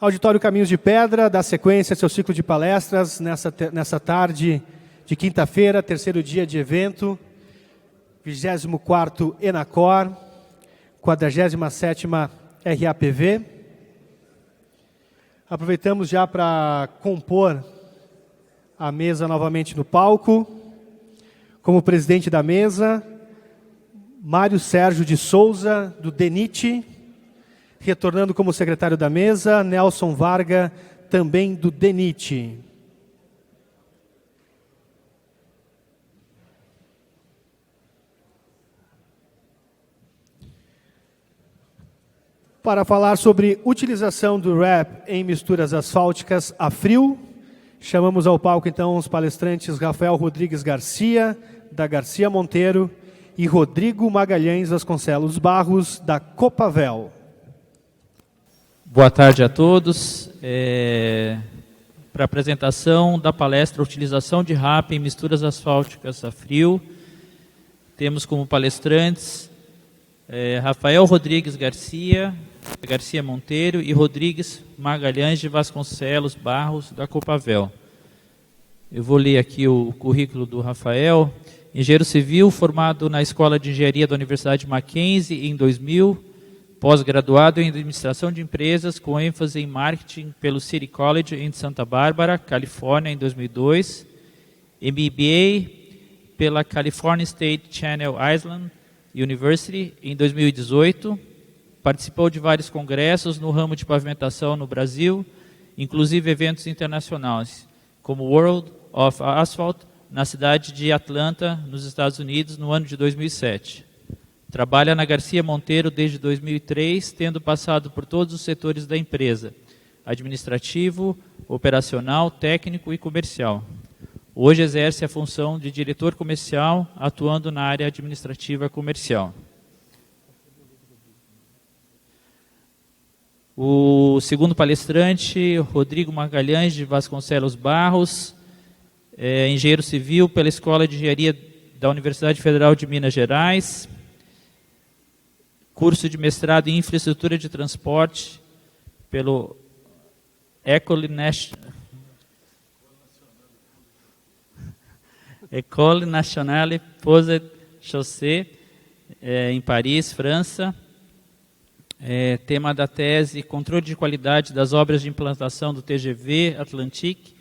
Auditório Caminhos de Pedra dá sequência ao seu ciclo de palestras nessa tarde de quinta-feira, terceiro dia de evento, 24º ENACOR, 47ª RAPV. Aproveitamos já para compor a mesa novamente no palco. Como presidente da mesa, Mário Sérgio de Souza, do DENIT. Retornando como secretário da mesa, Nelson Varga, também do DENIT. Para falar sobre utilização do RAP em misturas asfálticas a frio, chamamos ao palco então os palestrantes Rafael Rodrigues Garcia, da Garcia Monteiro, e Rodrigo Magalhães Vasconcelos Barros, da Copavel. Boa tarde a todos. Para a apresentação da palestra Utilização de RAP em misturas asfálticas a frio, temos como palestrantes Rafael Rodrigues Garcia, Garcia Monteiro, e Rodrigues Magalhães de Vasconcelos Barros, da Copavel. Eu vou ler aqui o currículo do Rafael. Engenheiro civil, formado na Escola de Engenharia da Universidade Mackenzie em 2000, pós-graduado em Administração de Empresas, com ênfase em Marketing pelo City College em Santa Bárbara, Califórnia, em 2002. MBA pela California State Channel Island University, em 2018. Participou de vários congressos no ramo de pavimentação no Brasil, inclusive eventos internacionais, como World of Asphalt, na cidade de Atlanta, nos Estados Unidos, no ano de 2007. Trabalha na Garcia Monteiro desde 2003, tendo passado por todos os setores da empresa: administrativo, operacional, técnico e comercial. Hoje exerce a função de diretor comercial, atuando na área administrativa comercial. O segundo palestrante, Rodrigo Magalhães de Vasconcelos Barros, engenheiro civil pela Escola de Engenharia da Universidade Federal de Minas Gerais, curso de mestrado em infraestrutura de transporte pelo École Nationale Postes Chaussée, em Paris, França. Tema da tese: controle de qualidade das obras de implantação do TGV Atlantique.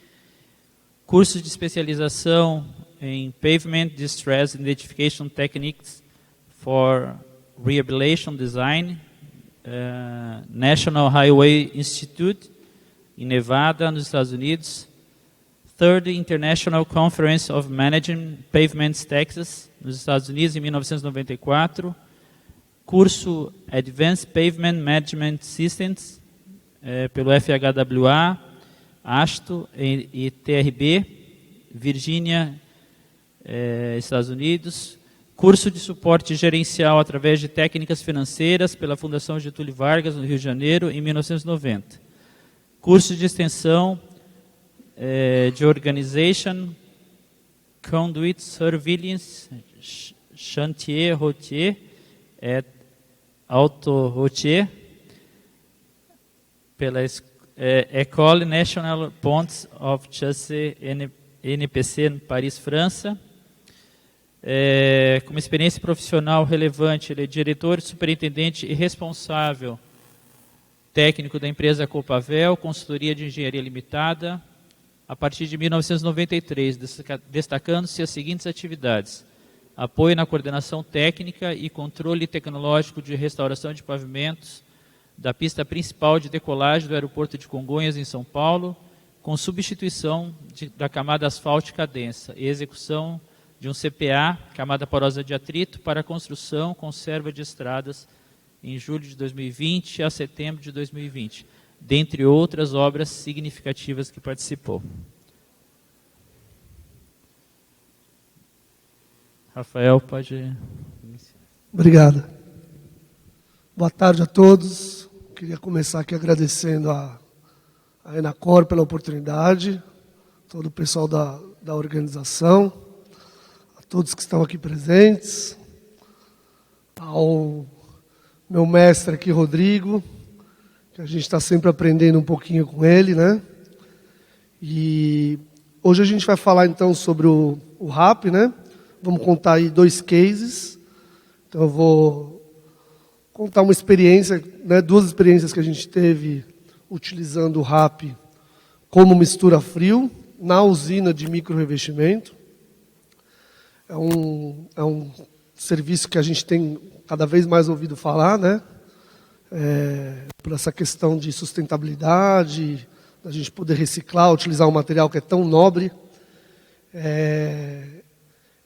Curso de especialização em Pavement Distress Identification Techniques for Rehabilitation Design, National Highway Institute, em Nevada, nos Estados Unidos. Third International Conference of Managing Pavements, Texas, nos Estados Unidos, em 1994. Curso Advanced Pavement Management Systems, pelo FHWA, ASTO e TRB, Virgínia, Estados Unidos. Curso de suporte gerencial através de técnicas financeiras pela Fundação Getúlio Vargas, no Rio de Janeiro, em 1990. Curso de extensão de Organization, Conduit Surveillance, Chantier Routier et Autoroutier, pela École Nationale Ponts of Chaussée NPC, em Paris, França. Com uma experiência profissional relevante, ele é diretor, superintendente e responsável técnico da empresa Copavel, consultoria de engenharia limitada, a partir de 1993, destacando-se as seguintes atividades: apoio na coordenação técnica e controle tecnológico de restauração de pavimentos da pista principal de decolagem do aeroporto de Congonhas, em São Paulo, com substituição da camada asfáltica densa e execução de um CPA, camada porosa de atrito, para construção, conserva de estradas, em julho de 2020 a setembro de 2020, dentre outras obras significativas que participou. Rafael, pode iniciar. Obrigado. Boa tarde a todos. Queria começar aqui agradecendo a ENACOR pela oportunidade, todo o pessoal da organização, a todos que estão aqui presentes, ao meu mestre aqui, Rodrigo, que a gente está sempre aprendendo um pouquinho com ele, né? E hoje a gente vai falar então sobre o RAP, né? Vamos contar aí 2 cases. Então eu vou contar uma experiência, né, 2 experiências que a gente teve utilizando o RAP como mistura frio na usina de micro-revestimento. É um serviço que a gente tem cada vez mais ouvido falar, né? Por essa questão de sustentabilidade, da gente poder reciclar, utilizar um material que é tão nobre.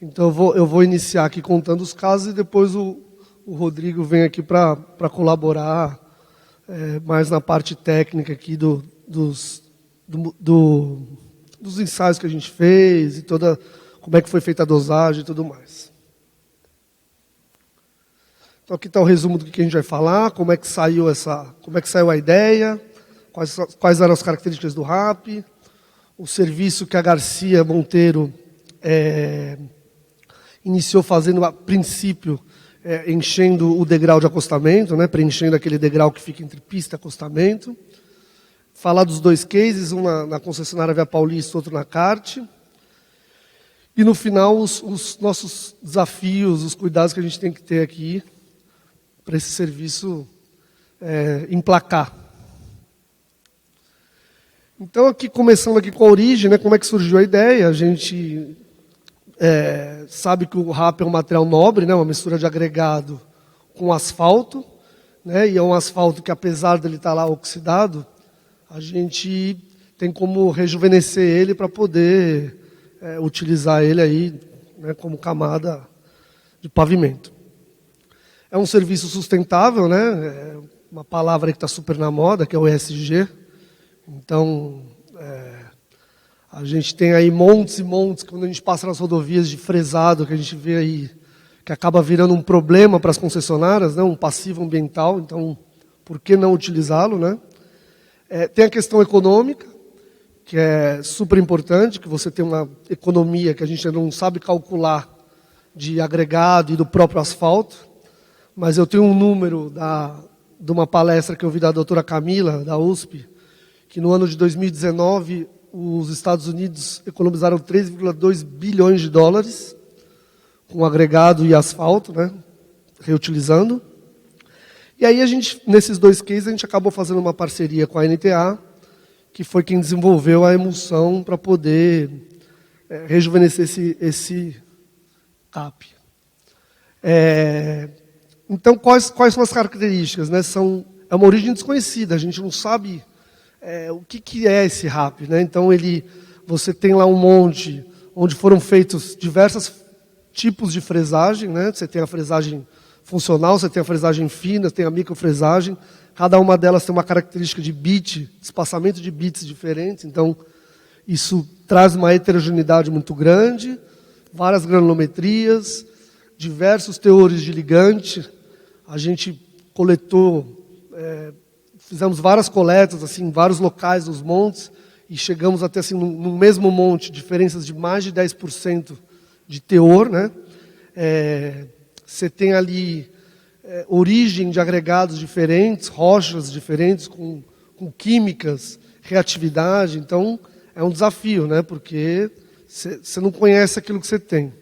Então eu vou iniciar aqui contando os casos e depois o Rodrigo vem aqui para colaborar mais na parte técnica aqui dos ensaios que a gente fez e como é que foi feita a dosagem e tudo mais. Então aqui está o resumo do que a gente vai falar, como é que saiu a ideia, quais eram as características do RAP, o serviço que a Garcia Monteiro iniciou fazendo a princípio, enchendo o degrau de acostamento, né, preenchendo aquele degrau que fica entre pista e acostamento. Falar dos 2 cases, um na concessionária Via Paulista, outro na CART. E no final, os nossos desafios, os cuidados que a gente tem que ter aqui para esse serviço emplacar. Então, começando aqui com a origem, né, como é que surgiu a ideia? A gente sabe que o RAP é um material nobre, né, uma mistura de agregado com asfalto, né, e é um asfalto que, apesar dele estar lá oxidado, a gente tem como rejuvenescer ele para poder utilizar ele aí, né, como camada de pavimento. É um serviço sustentável, né, é uma palavra que está super na moda, que é o ESG. Então, a gente tem aí montes e montes, quando a gente passa nas rodovias de fresado, que a gente vê aí, que acaba virando um problema para as concessionárias, né, um passivo ambiental, então, por que não utilizá-lo, né? Tem a questão econômica, que é super importante, que você tem uma economia que a gente não sabe calcular de agregado e do próprio asfalto, mas eu tenho um número de uma palestra que eu vi da doutora Camila, da USP, que no ano de 2019 os Estados Unidos economizaram 3,2 bilhões de dólares com agregado e asfalto, né, reutilizando. E aí nesses 2 cases, a gente acabou fazendo uma parceria com a NTA, que foi quem desenvolveu a emulsão para poder rejuvenescer esse CAP. Então, quais são as características? Né? É uma origem desconhecida, a gente não sabe o que é esse RAP. Né? Então, você tem lá um monte onde foram feitos diversos tipos de fresagem. Né? Você tem a fresagem funcional, você tem a fresagem fina, tem a microfresagem. Cada uma delas tem uma característica de bit, espaçamento de bits diferentes. Então, isso traz uma heterogeneidade muito grande, várias granulometrias, diversos teores de ligante. A gente coletou, fizemos várias coletas assim, em vários locais dos montes, e chegamos até, assim, no mesmo monte, diferenças de mais de 10% de teor. Né? Você tem ali origem de agregados diferentes, rochas diferentes, com químicas, reatividade. Então, é um desafio, né? Porque você não conhece aquilo que você tem.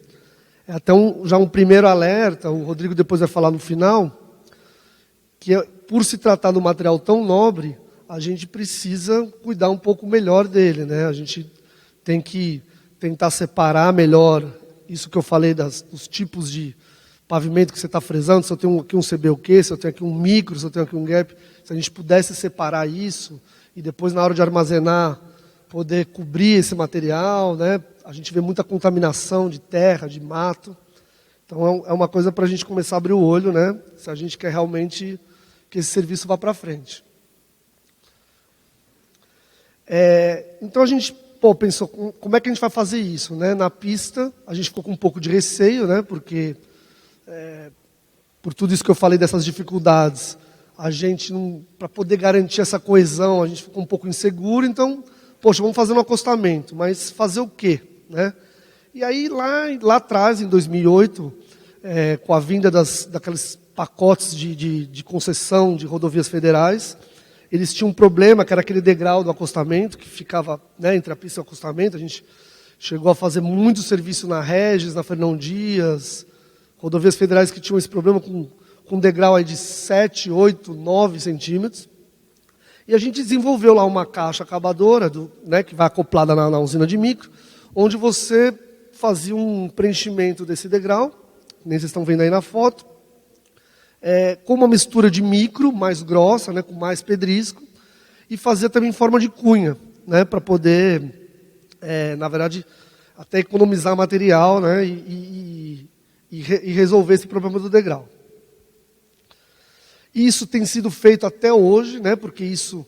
Até já um primeiro alerta, o Rodrigo depois vai falar no final, que por se tratar de um material tão nobre, a gente precisa cuidar um pouco melhor dele. Né? A gente tem que tentar separar melhor isso que eu falei dos tipos de pavimento que você está fresando, se eu tenho aqui um CBUQ, se eu tenho aqui um micro, se eu tenho aqui um gap, se a gente pudesse separar isso e depois, na hora de armazenar, poder cobrir esse material, né? A gente vê muita contaminação de terra, de mato. Então, é uma coisa para a gente começar a abrir o olho, né? Se a gente quer realmente que esse serviço vá para frente. Então, a gente pensou, como é que a gente vai fazer isso? Né? Na pista, a gente ficou com um pouco de receio, né? Porque, por tudo isso que eu falei dessas dificuldades, a gente, para poder garantir essa coesão, a gente ficou um pouco inseguro. Então, poxa, vamos fazer um acostamento, mas fazer o quê? Né? E aí, lá atrás, em 2008, com a vinda daqueles pacotes de concessão de rodovias federais, eles tinham um problema, que era aquele degrau do acostamento, que ficava, né, entre a pista e o acostamento. A gente chegou a fazer muito serviço na Regis, na Fernão Dias, rodovias federais que tinham esse problema com um degrau aí de 7, 8, 9 centímetros. E a gente desenvolveu lá uma caixa acabadora, né, que vai acoplada na usina de micro, onde você fazia um preenchimento desse degrau, nem vocês estão vendo aí na foto, com uma mistura de micro, mais grossa, né, com mais pedrisco, e fazia também em forma de cunha, né, para poder, na verdade, até economizar material, né, e resolver esse problema do degrau. Isso tem sido feito até hoje, né, porque isso,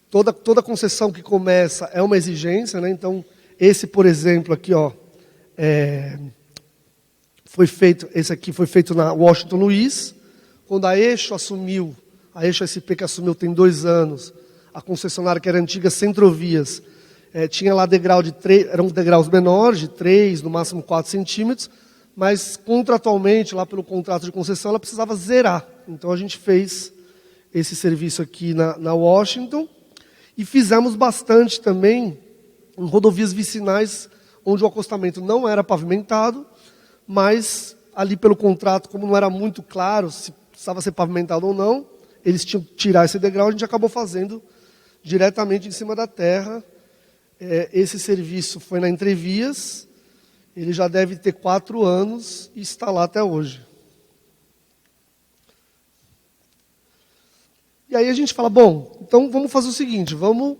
toda concessão que começa é uma exigência, né, então esse, por exemplo, aqui, ó, esse aqui foi feito na Washington Luiz, quando a Eixo assumiu, a Eixo SP que assumiu tem 2 anos, a concessionária que era antiga Centrovias, tinha lá degrau de 3, eram degraus menores, de 3, no máximo 4 centímetros, mas contratualmente, lá pelo contrato de concessão, ela precisava zerar. Então a gente fez esse serviço aqui na Washington e fizemos bastante também em rodovias vicinais, onde o acostamento não era pavimentado, mas ali pelo contrato, como não era muito claro se precisava ser pavimentado ou não, eles tinham que tirar esse degrau, a gente acabou fazendo diretamente em cima da terra. Esse serviço foi na Entrevias, ele já deve ter 4 anos e está lá até hoje. E aí a gente fala, bom, então vamos fazer o seguinte, vamos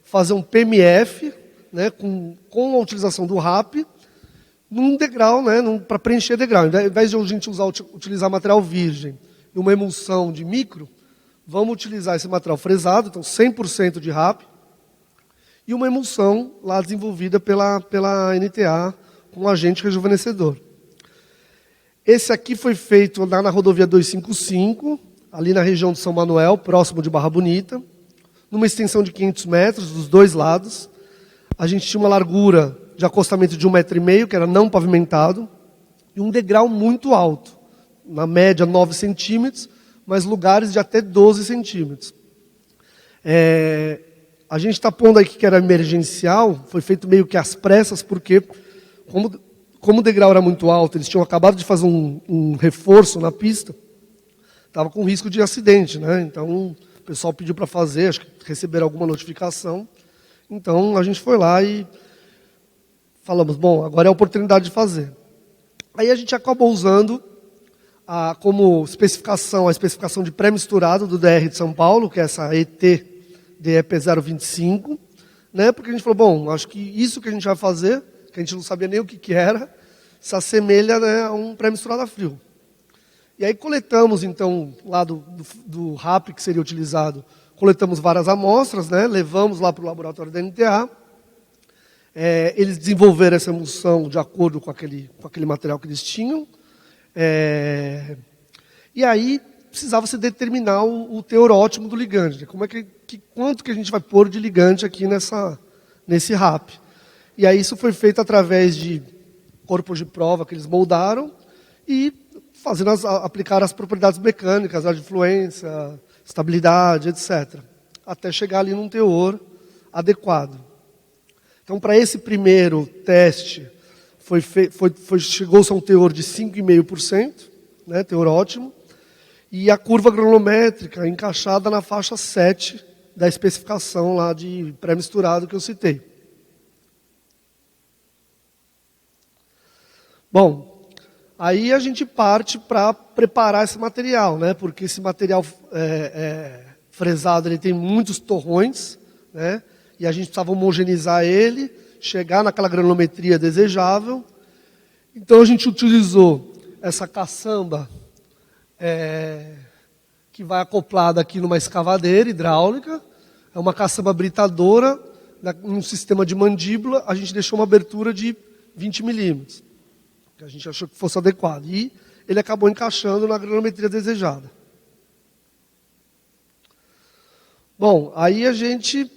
fazer um PMF, né, com a utilização do RAP, num degrau, né, para preencher degrau. Ao invés de a gente utilizar material virgem e uma emulsão de micro, vamos utilizar esse material fresado, então 100% de RAP, e uma emulsão lá desenvolvida pela NTA com um agente rejuvenescedor. Esse aqui foi feito lá na rodovia 255, ali na região de São Manuel, próximo de Barra Bonita, numa extensão de 500 metros, dos 2 lados. A gente tinha uma largura de acostamento de 1,5 metro, que era não pavimentado, e um degrau muito alto, na média 9 centímetros, mas lugares de até 12 centímetros. A gente está pondo aqui que era emergencial, foi feito meio que às pressas, porque como o degrau era muito alto, eles tinham acabado de fazer um reforço na pista, estava com risco de acidente, né? Então o pessoal pediu para fazer, acho que receberam alguma notificação. Então a gente foi lá e falamos, bom, agora é a oportunidade de fazer. Aí a gente acabou usando como especificação, a especificação de pré-misturado do DR de São Paulo, que é essa ET-DEP 025, né? Porque a gente falou, bom, acho que isso que a gente vai fazer, que a gente não sabia nem o que era, se assemelha, né, a um pré-misturado a frio. E aí coletamos, então, lá do RAP que seria utilizado, coletamos várias amostras, né, levamos lá para o laboratório da NTA. Eles desenvolveram essa emulsão de acordo com aquele material que eles tinham. E aí precisava se determinar o teor ótimo do ligante. Quanto que a gente vai pôr de ligante aqui nesse RAP. E aí isso foi feito através de corpos de prova que eles moldaram e aplicar as propriedades mecânicas, a adfluência, estabilidade, etc. Até chegar ali num teor adequado. Então, para esse primeiro teste, chegou-se a um teor de 5,5%, né, teor ótimo, e a curva granulométrica encaixada na faixa 7 da especificação lá de pré-misturado que eu citei. Bom, aí a gente parte para preparar esse material, né? Porque esse material fresado ele tem muitos torrões, né? E a gente precisava homogeneizar ele, chegar naquela granulometria desejável. Então a gente utilizou essa caçamba que vai acoplada aqui numa escavadeira hidráulica. É uma caçamba britadora, num sistema de mandíbula, a gente deixou uma abertura de 20 milímetros. Que a gente achou que fosse adequado. E ele acabou encaixando na granulometria desejada. Bom, aí a gente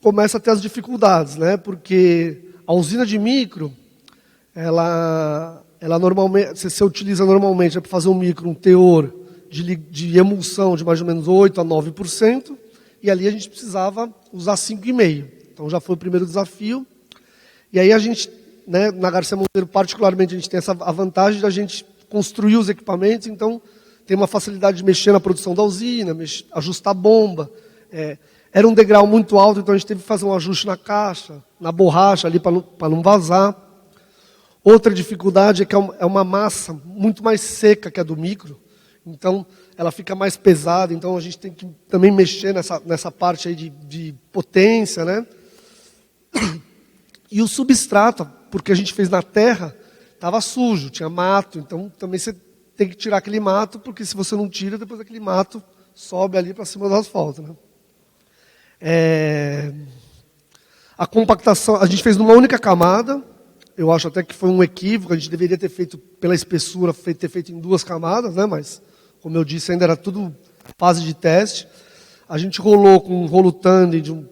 começa a ter as dificuldades, né? Porque a usina de micro, ela normalmente, você utiliza normalmente para fazer um micro um teor de emulsão de mais ou menos 8% a 9%, e ali a gente precisava usar 5,5%. Então já foi o primeiro desafio. E aí a gente, né, na Garcia Monteiro particularmente, a gente tem a vantagem de a gente construir os equipamentos, então tem uma facilidade de mexer na produção da usina, ajustar a bomba. Era um degrau muito alto, então a gente teve que fazer um ajuste na caixa, na borracha ali para não vazar. Outra dificuldade é que é uma massa muito mais seca que a do micro, então ela fica mais pesada, então a gente tem que também mexer nessa parte aí de potência, né? E o substrato, porque a gente fez na terra, estava sujo, tinha mato, então também você tem que tirar aquele mato, porque se você não tira, depois aquele mato sobe ali para cima do asfalto, né? A compactação, a gente fez numa única camada, eu acho até que foi um equívoco, a gente deveria ter feito pela espessura, ter feito em 2 camadas, né? Mas, como eu disse, ainda era tudo fase de teste. A gente rolou com um rolo tandem de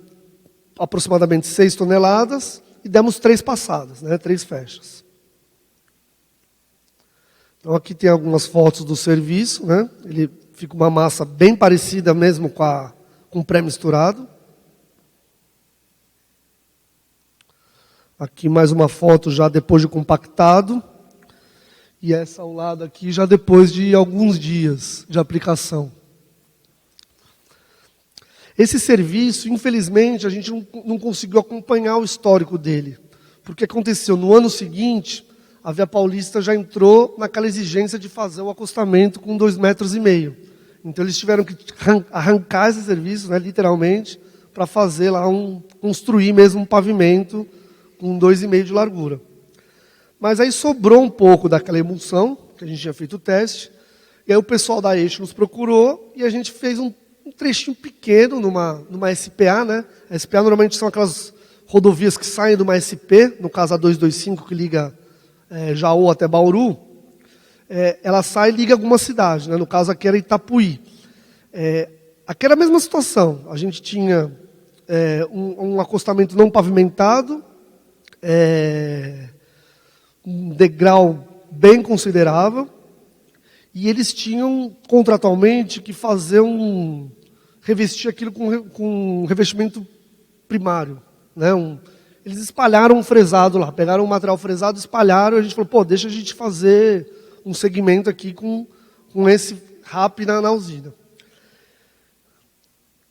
aproximadamente 6 toneladas e demos 3 passadas, né? 3 fechas. Então aqui tem algumas fotos do serviço, né? Ele fica uma massa bem parecida mesmo com pré-misturado. Aqui mais uma foto já depois de compactado. E essa ao lado aqui já depois de alguns dias de aplicação. Esse serviço, infelizmente, a gente não conseguiu acompanhar o histórico dele. Porque aconteceu, no ano seguinte, a Via Paulista já entrou naquela exigência de fazer o acostamento com 2,5 metros. Então eles tiveram que arrancar esse serviço, né, literalmente, para fazer lá construir mesmo um pavimento com 2,5 de largura. Mas aí sobrou um pouco daquela emulsão, que a gente tinha feito o teste, e aí o pessoal da Eixo nos procurou, e a gente fez um trechinho pequeno numa SPA, né? A SPA normalmente são aquelas rodovias que saem de uma SP, no caso a 225, que liga Jaú até Bauru, ela sai e liga algumas cidades, né? No caso aqui era Itapuí. Aqui era a mesma situação, a gente tinha um acostamento não pavimentado, um degrau bem considerável, e eles tinham contratualmente que fazer revestir aquilo com um revestimento primário, né? Eles espalharam um fresado lá, pegaram um material fresado, espalharam, e a gente falou, pô, deixa a gente fazer um segmento aqui com esse RAP na usina.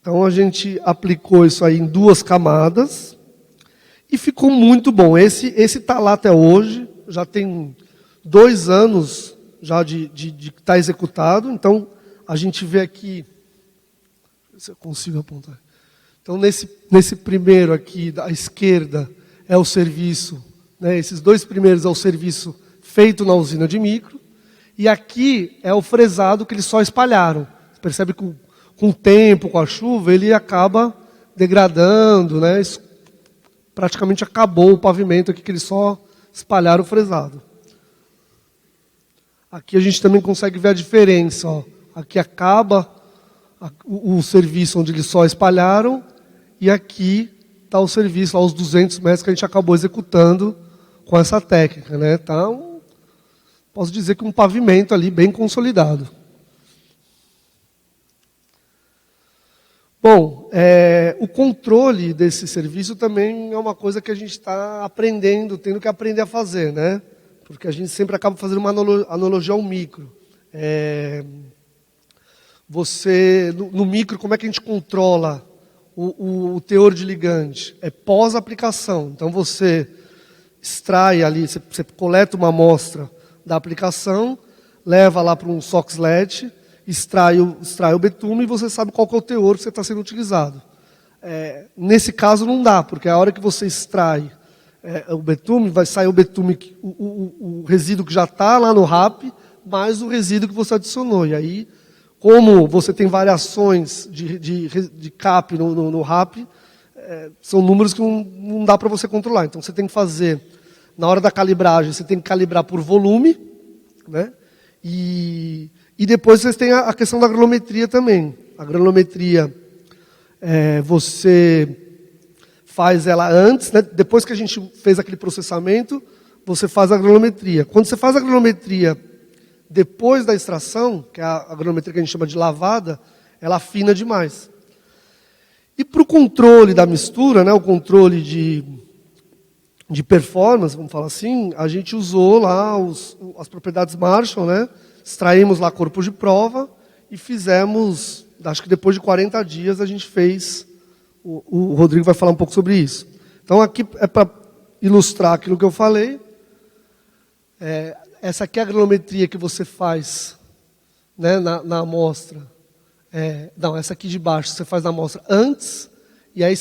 Então a gente aplicou isso aí em 2 camadas, e ficou muito bom. Esse está lá até hoje, já tem 2 anos já de estar executado. Então, a gente vê aqui, se eu consigo apontar. Então, nesse primeiro aqui, da esquerda, é o serviço, né? Esses 2 primeiros é o serviço feito na usina de micro, e aqui é o fresado que eles só espalharam. Você percebe que com o tempo, com a chuva, ele acaba degradando, né? Praticamente acabou o pavimento aqui, que eles só espalharam o fresado. Aqui a gente também consegue ver a diferença. Ó. Aqui acaba o serviço onde eles só espalharam, e aqui está o serviço aos 200 metros que a gente acabou executando com essa técnica, né? Então, posso dizer que um pavimento ali bem consolidado. Bom, o controle desse serviço também é uma coisa que a gente está aprendendo, tendo que aprender a fazer, né? Porque a gente sempre acaba fazendo uma analogia ao micro. No micro, como é que a gente controla o teor de ligante? É pós-aplicação. Então, você extrai ali, você coleta uma amostra da aplicação, leva lá para um SOX LED, extrai o betume e você sabe qual que é o teor que está sendo utilizado. Nesse caso não dá, porque a hora que você extrai o betume, vai sair o betume, o resíduo que já está lá no RAP, mais o resíduo que você adicionou. E aí, como você tem variações de CAP no RAP, são números que não dá para você controlar. Então você tem que fazer, na hora da calibragem, você tem que calibrar por volume, né? E depois vocês têm a questão da granulometria também. A granulometria, você faz ela antes, né? Depois que a gente fez aquele processamento, você faz a granulometria. Quando você faz a granulometria depois da extração, que é a granulometria que a gente chama de lavada, ela afina demais. E para o controle da mistura, né, o controle de performance, vamos falar assim, a gente usou lá as propriedades Marshall, né, extraímos lá corpo de prova e fizemos, acho que depois de 40 dias a gente fez, o Rodrigo vai falar um pouco sobre isso. Então aqui é para ilustrar aquilo que eu falei. Essa aqui é a granulometria que você faz, né, na amostra. Não, essa aqui de baixo você faz na amostra antes, e aí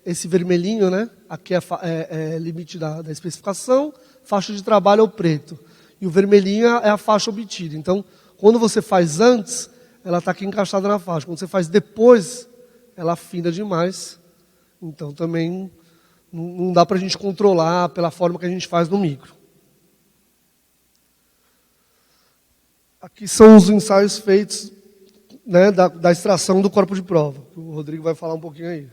esse vermelhinho, né, aqui é limite da especificação, faixa de trabalho é o preto. E o vermelhinho é a faixa obtida. Então, quando você faz antes, ela está aqui encaixada na faixa. Quando você faz depois, ela afina demais. Então, também não dá para a gente controlar pela forma que a gente faz no micro. Aqui são os ensaios feitos, né, da extração do corpo de prova. O Rodrigo vai falar um pouquinho aí.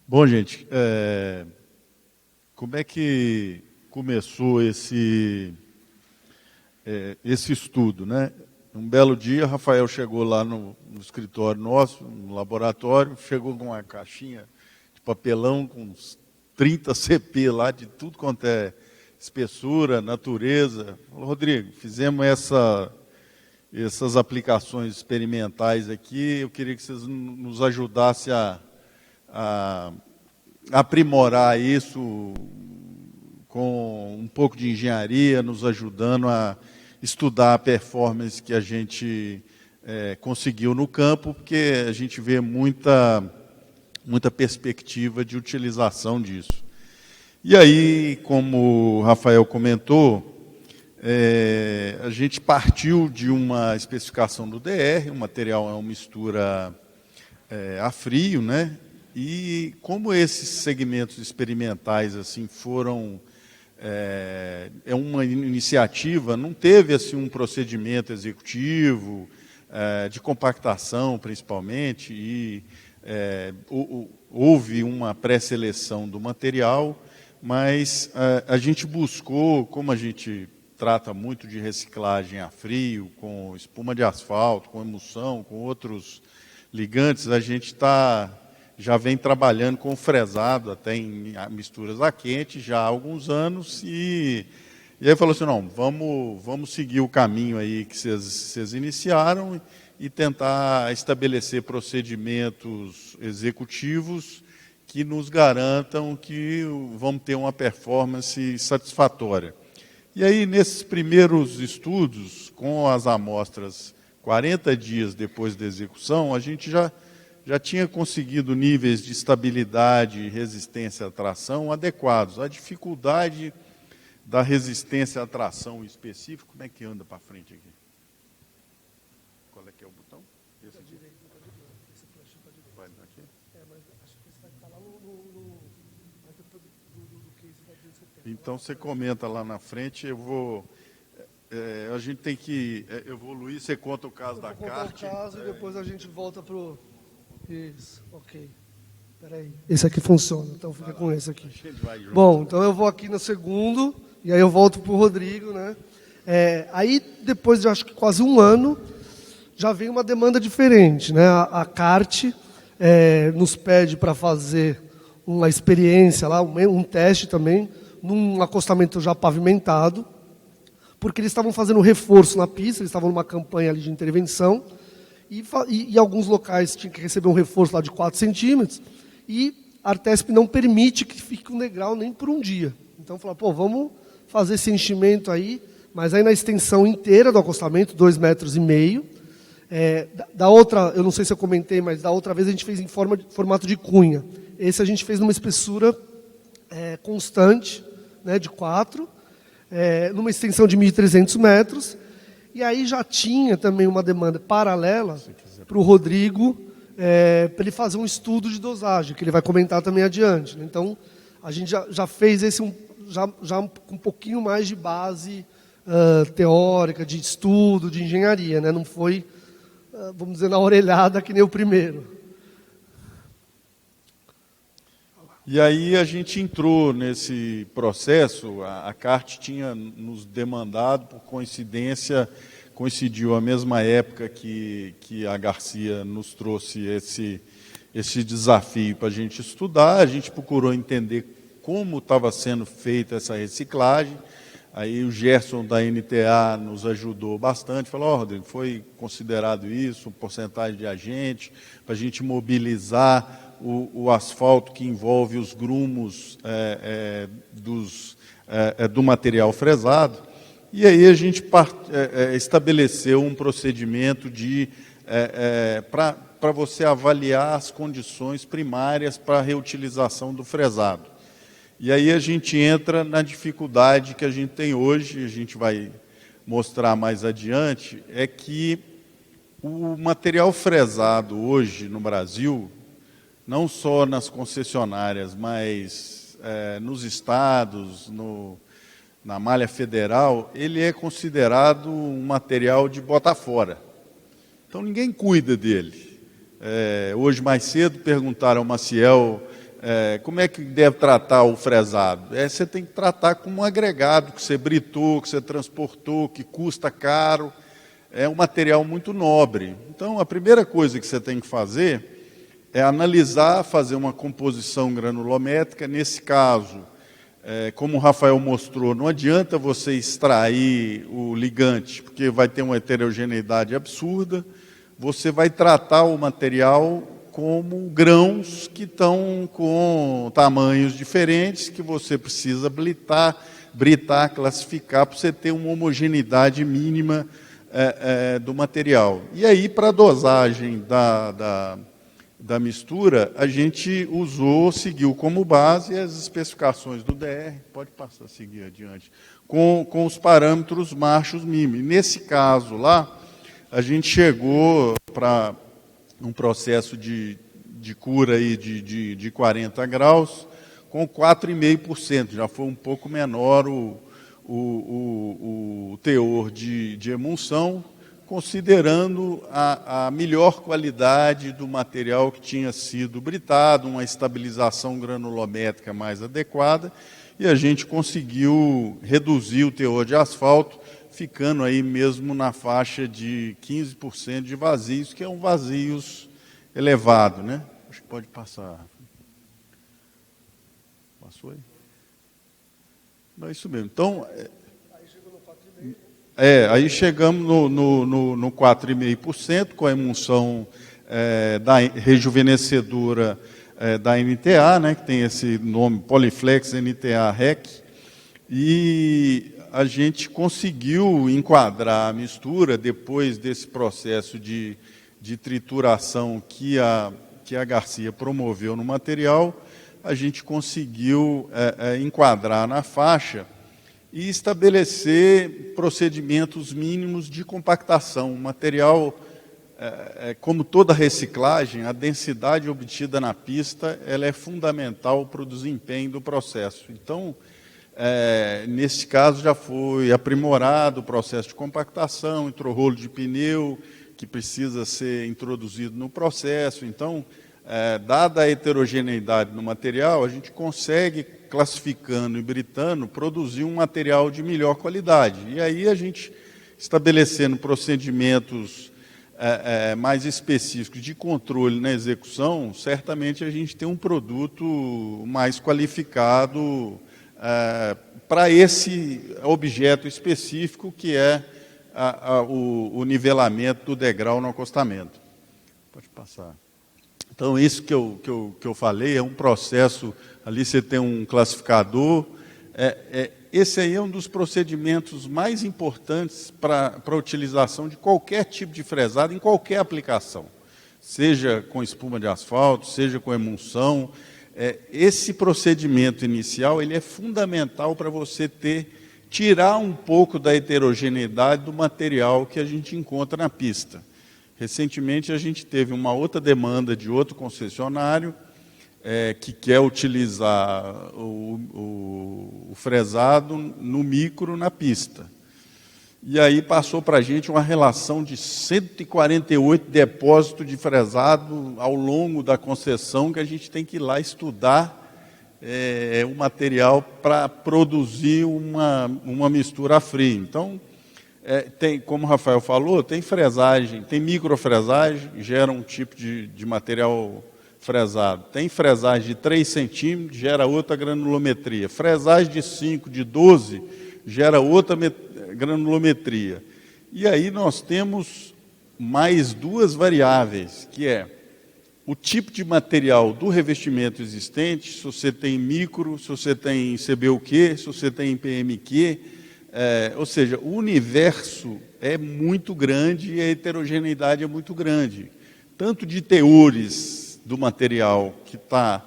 Bom, gente, como é que começou esse estudo, né? Um belo dia, Rafael chegou lá no escritório nosso, no laboratório, chegou com uma caixinha de papelão com uns 30 CP lá, de tudo quanto é espessura, natureza. Falou, Rodrigo, fizemos essas aplicações experimentais aqui, eu queria que vocês nos ajudassem a aprimorar isso com um pouco de engenharia, nos ajudando a estudar a performance que a gente conseguiu no campo, porque a gente vê muita perspectiva de utilização disso. E aí, como o Rafael comentou, a gente partiu de uma especificação do DR, o material é uma mistura a frio, né? E como esses segmentos experimentais assim foram uma iniciativa, não teve assim um procedimento executivo de compactação, principalmente, e houve uma pré-seleção do material, mas a gente buscou, como a gente trata muito de reciclagem a frio, com espuma de asfalto, com emulsão, com outros ligantes, a gente já vem trabalhando com fresado, até em misturas a quente, já há alguns anos, e aí falou assim, não, vamos seguir o caminho aí que vocês iniciaram e tentar estabelecer procedimentos executivos que nos garantam que vamos ter uma performance satisfatória. E aí, nesses primeiros estudos, com as amostras 40 dias depois da execução, a gente já tinha conseguido níveis de estabilidade e resistência à tração adequados. A dificuldade da resistência à tração específica, como é que anda para frente aqui? Qual é que é o botão? Esse aqui? Vai aqui? Então você comenta lá na frente, a gente tem que evoluir, você conta o caso da CART. O caso e depois a gente volta para o... Isso, ok. Peraí. Esse aqui funciona, então fica com esse aqui. Bom, então eu vou aqui no segundo, e aí eu volto para o Rodrigo, né? Aí, depois de acho que quase um ano, já vem uma demanda diferente, né? A CART nos pede para fazer uma experiência lá, um teste também, num acostamento já pavimentado, porque eles estavam fazendo um reforço na pista, eles estavam numa campanha ali de intervenção, e alguns locais tinham que receber um reforço lá de 4 centímetros, e a Artesp não permite que fique um degrau nem por um dia. Então, falou, vamos fazer esse enchimento aí, mas aí na extensão inteira do acostamento, 2,5 metros. Da outra, eu não sei se eu comentei, mas da outra vez a gente fez em formato de cunha. Esse a gente fez numa espessura constante, né, de 4, numa extensão de 1.300 metros, e aí já tinha também uma demanda paralela para o Rodrigo, para ele fazer um estudo de dosagem, que ele vai comentar também adiante, né? Então, a gente já fez esse já com um pouquinho mais de base teórica, de estudo, de engenharia, né? Não foi, vamos dizer, na orelhada que nem o primeiro. E aí a gente entrou nesse processo, a CART tinha nos demandado, por coincidência, coincidiu a mesma época que a Garcia nos trouxe esse desafio para a gente estudar, a gente procurou entender como estava sendo feita essa reciclagem. Aí o Gerson da NTA nos ajudou bastante, falou, Rodrigo, foi considerado isso, porcentagem de agente, para a gente mobilizar o asfalto que envolve os grumos do material fresado. E aí a gente estabeleceu um procedimento para você avaliar as condições primárias para a reutilização do fresado. E aí a gente entra na dificuldade que a gente tem hoje, a gente vai mostrar mais adiante, é que o material fresado hoje no Brasil, não só nas concessionárias, mas nos estados, na malha federal, ele é considerado um material de botar fora. Então ninguém cuida dele. Hoje mais cedo perguntaram ao Maciel como é que deve tratar o fresado. Você tem que tratar como um agregado que você britou, que você transportou, que custa caro. É um material muito nobre. Então a primeira coisa que você tem que fazer é analisar, fazer uma composição granulométrica. Nesse caso, como o Rafael mostrou, não adianta você extrair o ligante, porque vai ter uma heterogeneidade absurda. Você vai tratar o material como grãos que estão com tamanhos diferentes, que você precisa britar, classificar, para você ter uma homogeneidade mínima do material. E aí, para a dosagem da mistura, a gente seguiu como base as especificações do DR, pode passar a seguir adiante, com os parâmetros Marchus-Mimi. Nesse caso lá, a gente chegou para um processo de cura aí de 40 graus, com 4,5%, já foi um pouco menor o teor de emulsão, considerando a melhor qualidade do material que tinha sido britado, uma estabilização granulométrica mais adequada, e a gente conseguiu reduzir o teor de asfalto, ficando aí mesmo na faixa de 15% de vazios, que é um vazios elevado, né? Acho que pode passar. Passou aí? Não, é isso mesmo. Então, aí chegamos no 4,5%, com a emulsão da rejuvenescedora da NTA, né, que tem esse nome, Poliflex NTA REC, e a gente conseguiu enquadrar a mistura, depois desse processo de trituração que a Garcia promoveu no material, a gente conseguiu enquadrar na faixa e estabelecer procedimentos mínimos de compactação. O material, como toda reciclagem, a densidade obtida na pista ela é fundamental para o desempenho do processo. Então, nesse caso, já foi aprimorado o processo de compactação, entrou rolo de pneu, que precisa ser introduzido no processo. Então, dada a heterogeneidade no material, a gente consegue, classificando e britando, produzir um material de melhor qualidade. E aí a gente, estabelecendo procedimentos mais específicos de controle na execução, certamente a gente tem um produto mais qualificado para esse objeto específico, que é o nivelamento do degrau no acostamento. Pode passar. Então, isso que eu falei é um processo, ali você tem um classificador, esse aí é um dos procedimentos mais importantes para a utilização de qualquer tipo de fresado, em qualquer aplicação, seja com espuma de asfalto, seja com emulsão. Esse procedimento inicial ele é fundamental para você tirar um pouco da heterogeneidade do material que a gente encontra na pista. Recentemente, a gente teve uma outra demanda de outro concessionário que quer utilizar o fresado no micro na pista. E aí passou para a gente uma relação de 148 depósitos de fresado ao longo da concessão, que a gente tem que ir lá estudar o material para produzir uma mistura a frio. Então, tem, como o Rafael falou, tem fresagem, tem microfresagem, gera um tipo de material fresado. Tem fresagem de 3 centímetros, gera outra granulometria. Fresagem de 5, de 12, gera outra granulometria. E aí nós temos mais 2 variáveis, que é o tipo de material do revestimento existente, se você tem micro, se você tem CBUQ, se você tem PMQ, ou seja, o universo é muito grande e a heterogeneidade é muito grande, tanto de teores do material que está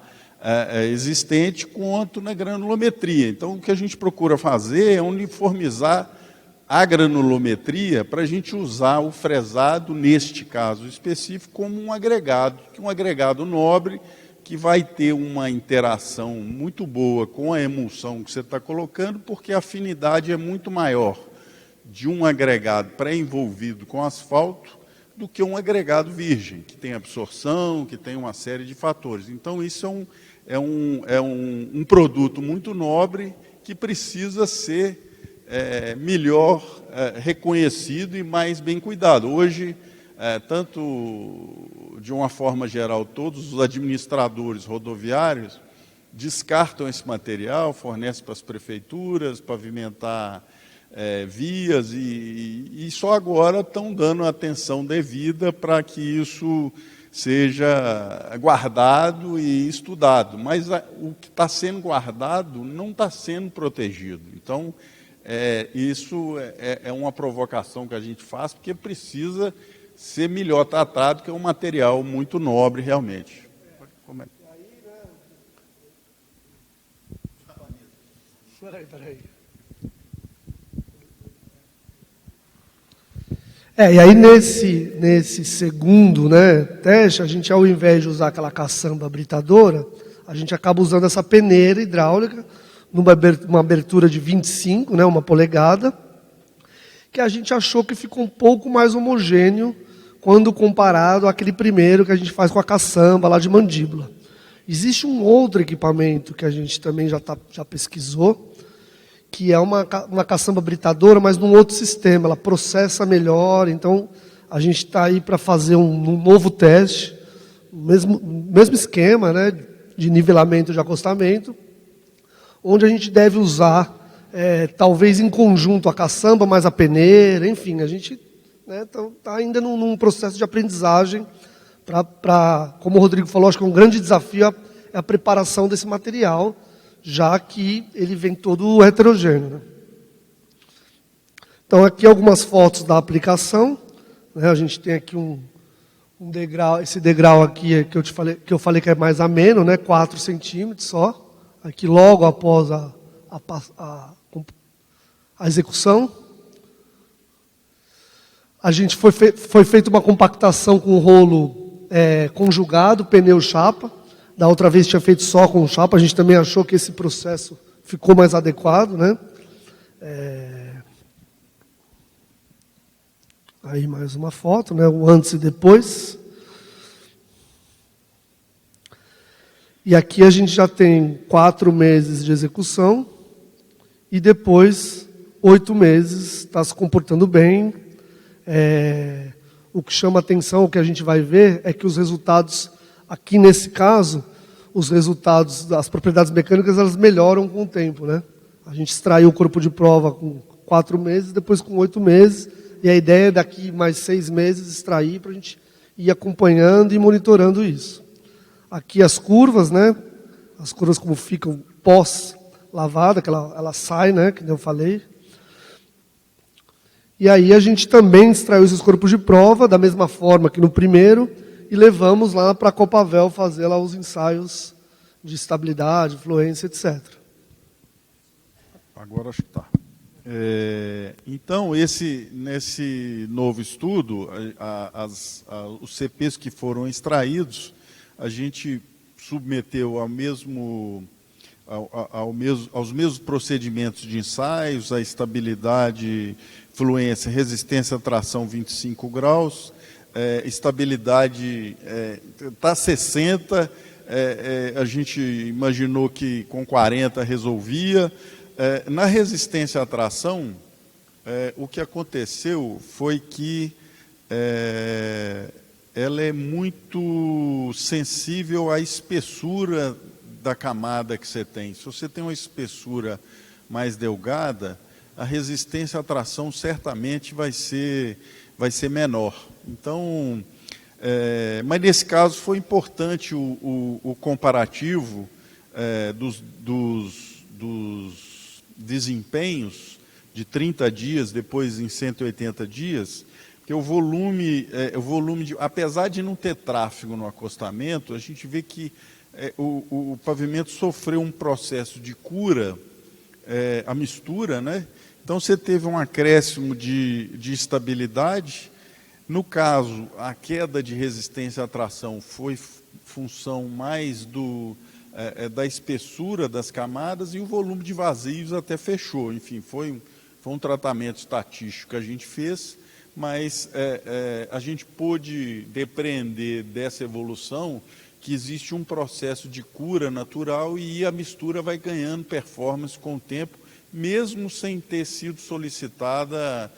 existente, quanto na granulometria. Então, o que a gente procura fazer é uniformizar a granulometria para a gente usar o fresado, neste caso específico, como um agregado nobre, que vai ter uma interação muito boa com a emulsão que você está colocando, porque a afinidade é muito maior de um agregado pré-envolvido com asfalto do que um agregado virgem, que tem absorção, que tem uma série de fatores. Então, isso é um produto muito nobre que precisa ser melhor reconhecido e mais bem cuidado. Hoje, tanto de uma forma geral, todos os administradores rodoviários descartam esse material, fornecem para as prefeituras, pavimentar vias, e só agora estão dando atenção devida para que isso seja guardado e estudado. Mas o que está sendo guardado não está sendo protegido. Então, isso é uma provocação que a gente faz, porque precisa ser melhor tratado, que é um material muito nobre realmente. Peraí. E aí nesse segundo, teste, a gente, ao invés de usar aquela caçamba britadora, a gente acaba usando essa peneira hidráulica, numa abertura de 25, uma polegada, que a gente achou que ficou um pouco mais homogêneo quando comparado àquele primeiro que a gente faz com a caçamba lá de mandíbula. Existe um outro equipamento que a gente também já pesquisou, que é uma caçamba britadora, mas num outro sistema, ela processa melhor. Então, a gente está aí para fazer um novo teste, mesmo esquema, de nivelamento de acostamento, onde a gente deve usar, talvez em conjunto, a caçamba mais a peneira, enfim, a gente está ainda num processo de aprendizagem, como o Rodrigo falou, acho que um grande desafio é a preparação desse material, já que ele vem todo heterogêneo. Então, aqui algumas fotos da aplicação. A gente tem aqui um degrau, esse degrau aqui que eu falei que é mais ameno, 4 centímetros só. Aqui logo após a execução. A gente foi feita uma compactação com rolo conjugado, pneu chapa. Da outra vez tinha feito só com chapa, a gente também achou que esse processo ficou mais adequado, Aí mais uma foto, o antes e depois. E aqui a gente já tem 4 meses de execução e depois 8 meses, está se comportando bem. O que chama atenção, o que a gente vai ver, é que os resultados, aqui nesse caso, os resultados das propriedades mecânicas, elas melhoram com o tempo. A gente extraiu o corpo de prova com 4 meses, depois com 8 meses, e a ideia é daqui mais 6 meses extrair para a gente ir acompanhando e monitorando isso. Aqui as curvas, as curvas como ficam pós-lavada, que ela sai, que eu falei. E aí a gente também extraiu esses corpos de prova, da mesma forma que no primeiro, e levamos lá para a Copavel fazer lá os ensaios de estabilidade, fluência, etc. Agora acho que está. Então, nesse novo estudo, os CPs que foram extraídos, a gente submeteu aos mesmos procedimentos de ensaios, a estabilidade, fluência, resistência à tração 25 graus, estabilidade está 60, A gente imaginou que com 40 resolvia. Na resistência à tração, o que aconteceu foi que ela é muito sensível à espessura da camada que você tem. Se você tem uma espessura mais delgada, a resistência à tração certamente vai ser menor. Então, mas nesse caso foi importante o comparativo dos desempenhos de 30 dias, depois em 180 dias, porque o volume apesar de não ter tráfego no acostamento, a gente vê que o pavimento sofreu um processo de cura, a mistura, né? Então você teve um acréscimo de estabilidade. No caso, a queda de resistência à tração foi função mais da espessura das camadas, e o volume de vazios até fechou. Enfim, foi um tratamento estatístico que a gente fez, mas a gente pôde depreender dessa evolução que existe um processo de cura natural e a mistura vai ganhando performance com o tempo, mesmo sem ter sido solicitada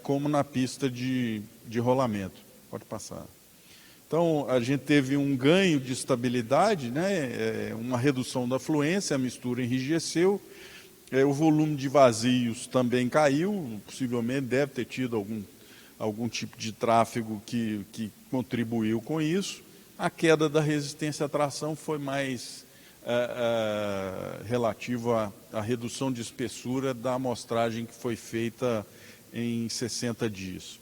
como na pista de rolamento. Pode passar. Então, a gente teve um ganho de estabilidade, né? Uma redução da fluência, a mistura enrijeceu, o volume de vazios também caiu, possivelmente deve ter tido algum tipo de tráfego que contribuiu com isso. A queda da resistência à tração foi mais relativa à redução de espessura da amostragem que foi feita em 60 dias.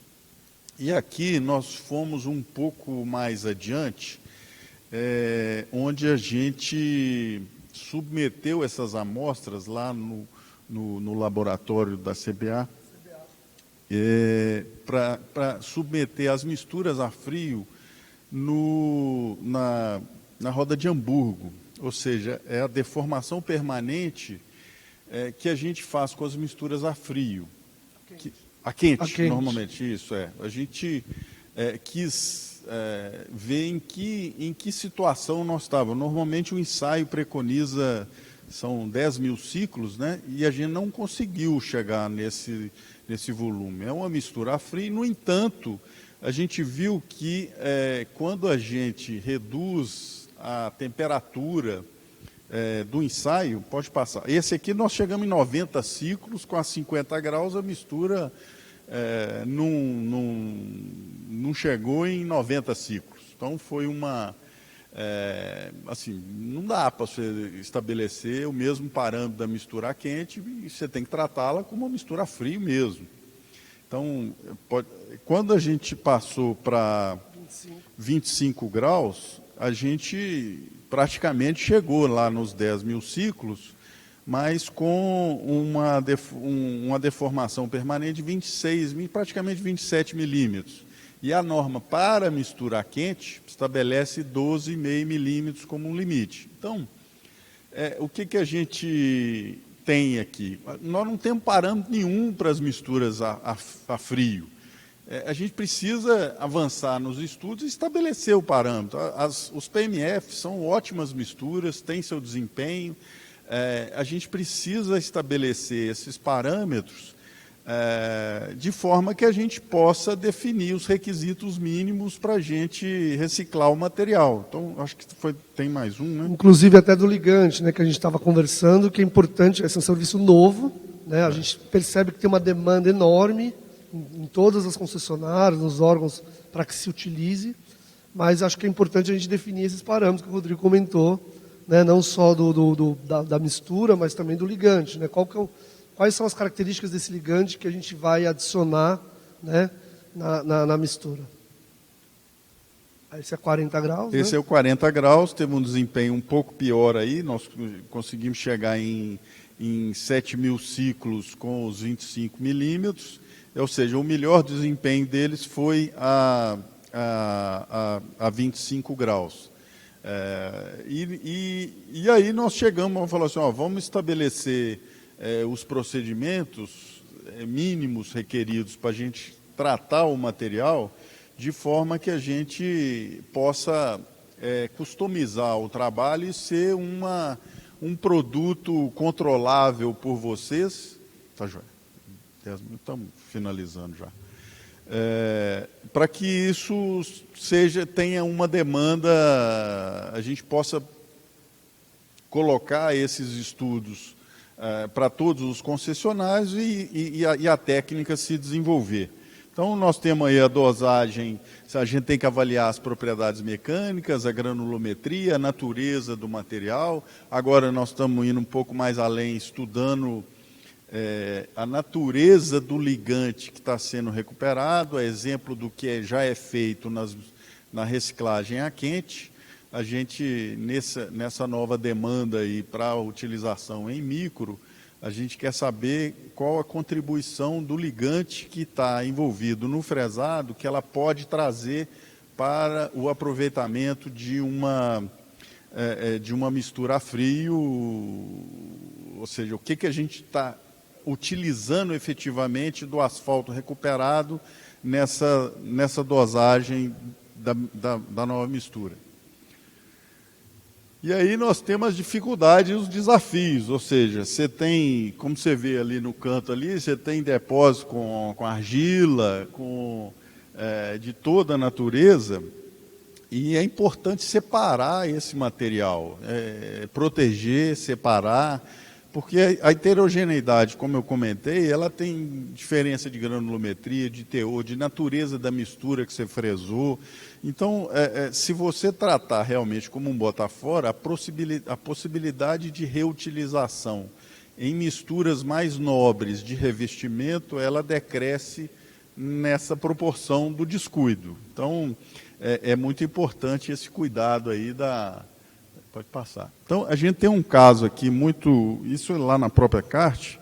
E aqui nós fomos um pouco mais adiante, onde a gente submeteu essas amostras lá no laboratório da CBA, para submeter as misturas a frio na roda de Hamburgo, ou seja, é a deformação permanente que a gente faz com as misturas a frio. A quente, normalmente, isso é. A gente quis ver em que situação nós estávamos. Normalmente o ensaio preconiza, são 10 mil ciclos, né? E a gente não conseguiu chegar nesse volume. É uma mistura a frio. No entanto, a gente viu que quando a gente reduz a temperatura do ensaio, pode passar. Esse aqui nós chegamos em 90 ciclos, com a 50 graus a mistura não chegou em 90 ciclos. Então foi assim, não dá para você estabelecer o mesmo parâmetro da mistura a quente, e você tem que tratá-la como uma mistura a frio mesmo. Então, quando a gente passou para 25 graus, a gente praticamente chegou lá nos 10 mil ciclos, mas com uma deformação permanente de praticamente 27 milímetros. E a norma para mistura a quente estabelece 12,5 milímetros como um limite. Então, o que a gente tem aqui? Nós não temos parâmetro nenhum para as misturas a frio. A gente precisa avançar nos estudos e estabelecer o parâmetro. Os PMF são ótimas misturas, têm seu desempenho. A gente precisa estabelecer esses parâmetros de forma que a gente possa definir os requisitos mínimos para a gente reciclar o material. Então, acho que tem mais um, né? Inclusive até do ligante, né, que a gente estava conversando, que é importante, esse é um serviço novo, né? A gente percebe que tem uma demanda enorme em todas as concessionárias, nos órgãos, para que se utilize, mas acho que é importante a gente definir esses parâmetros que o Rodrigo comentou, né, não só da mistura, mas também do ligante, né? Quais são as características desse ligante que a gente vai adicionar, né, na mistura? Esse é 40 graus, Esse, né? É o 40 graus, teve um desempenho um pouco pior aí, nós conseguimos chegar em 7 mil ciclos com os 25 milímetros, ou seja, o melhor desempenho deles foi a 25 graus. E aí nós chegamos a falar assim, vamos estabelecer os procedimentos mínimos requeridos para a gente tratar o material de forma que a gente possa customizar o trabalho e ser um produto controlável por vocês. Tá, joia? 10 minutos, estamos finalizando já. Para que isso tenha uma demanda, a gente possa colocar esses estudos para todos os concessionários e a técnica se desenvolver. Então, nós temos aí a dosagem, a gente tem que avaliar as propriedades mecânicas, a granulometria, a natureza do material. Agora nós estamos indo um pouco mais além, estudando a natureza do ligante que está sendo recuperado, a exemplo do que já é feito na reciclagem a quente. A gente, nessa nova demanda aí para a utilização em micro, a gente quer saber qual a contribuição do ligante que está envolvido no fresado, que ela pode trazer para o aproveitamento de uma mistura a frio, ou seja, o que a gente está utilizando efetivamente do asfalto recuperado nessa dosagem da nova mistura. E aí nós temos as dificuldades e os desafios, ou seja, você tem, como você vê ali no canto ali, você tem depósito com argila, de toda a natureza, e é importante separar esse material, proteger, separar, porque a heterogeneidade, como eu comentei, ela tem diferença de granulometria, de teor, de natureza da mistura que você fresou. Então, se você tratar realmente como um botar fora, a possibilidade de reutilização em misturas mais nobres de revestimento, ela decresce nessa proporção do descuido. Então, é muito importante esse cuidado aí Pode passar. Então, a gente tem um caso aqui isso é lá na própria CART,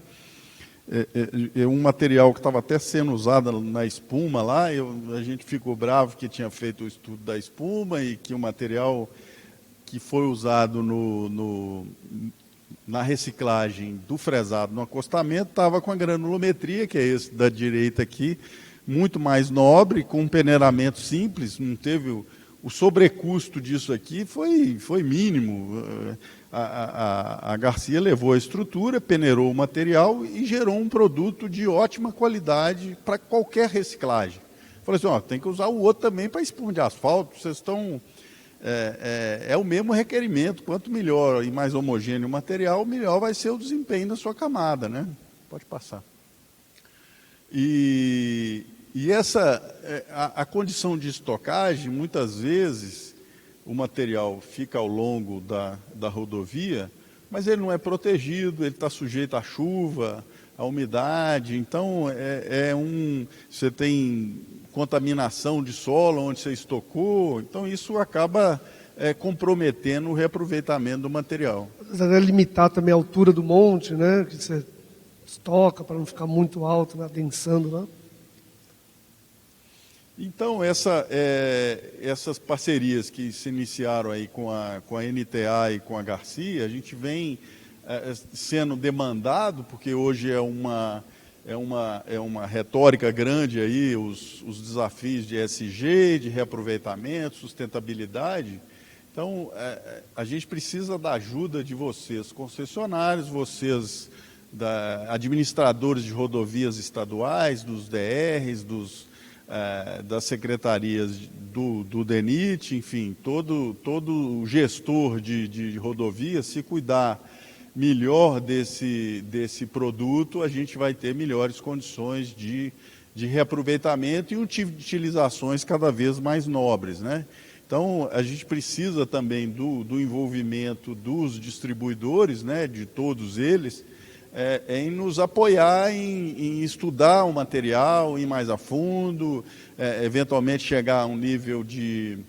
um material que estava até sendo usado na espuma lá, a gente ficou bravo que tinha feito o estudo da espuma e que o material que foi usado na reciclagem do fresado no acostamento estava com a granulometria, que é esse da direita aqui, muito mais nobre, com um peneiramento simples, não teve o sobrecusto disso aqui foi mínimo. A Garcia levou a estrutura, peneirou o material e gerou um produto de ótima qualidade para qualquer reciclagem. Falei assim, tem que usar o outro também para espuma de asfalto, vocês estão... É o mesmo requerimento, quanto melhor e mais homogêneo o material, melhor vai ser o desempenho da sua camada, né? Pode passar. E a condição de estocagem, muitas vezes, o material fica ao longo da rodovia, mas ele não é protegido, ele está sujeito à chuva, à umidade, então você tem contaminação de solo onde você estocou, então isso acaba comprometendo o reaproveitamento do material. Deve limitar também a altura do monte, né, que você estoca para não ficar muito alto, né, adensando, né? Então, essas parcerias que se iniciaram aí com a NTA e com a Garcia, a gente vem sendo demandado, porque hoje é uma retórica grande aí, os desafios de ESG, de reaproveitamento, sustentabilidade. Então, a gente precisa da ajuda de vocês, concessionários, vocês, administradores de rodovias estaduais, dos DRs, das secretarias do DENIT, enfim, todo gestor de rodovia, se cuidar melhor desse produto, a gente vai ter melhores condições de reaproveitamento e utilizações cada vez mais nobres, né? Então, a gente precisa também do envolvimento dos distribuidores, né, de todos eles, em nos apoiar em estudar o material, ir mais a fundo, eventualmente chegar a um nível de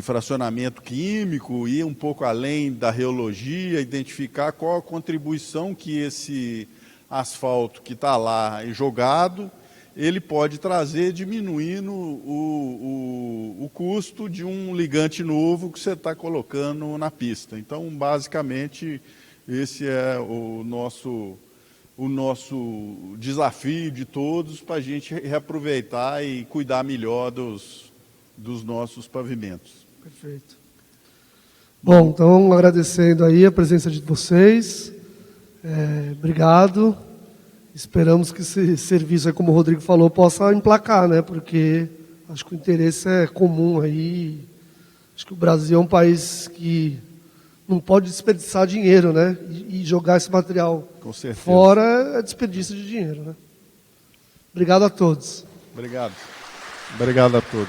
fracionamento químico, ir um pouco além da reologia, identificar qual a contribuição que esse asfalto que está lá jogado, ele pode trazer, diminuindo o custo de um ligante novo que você está colocando na pista. Então, basicamente, esse é o nosso desafio de todos para a gente reaproveitar e cuidar melhor dos nossos pavimentos. Perfeito. Bom, então agradecendo aí a presença de vocês, obrigado. Esperamos que esse serviço, aí, como o Rodrigo falou, possa emplacar, né? Porque acho que o interesse é comum aí. Acho que o Brasil é um país que não pode desperdiçar dinheiro, né? E jogar esse material fora é desperdício de dinheiro, né? Obrigado a todos. Obrigado. Obrigado a todos.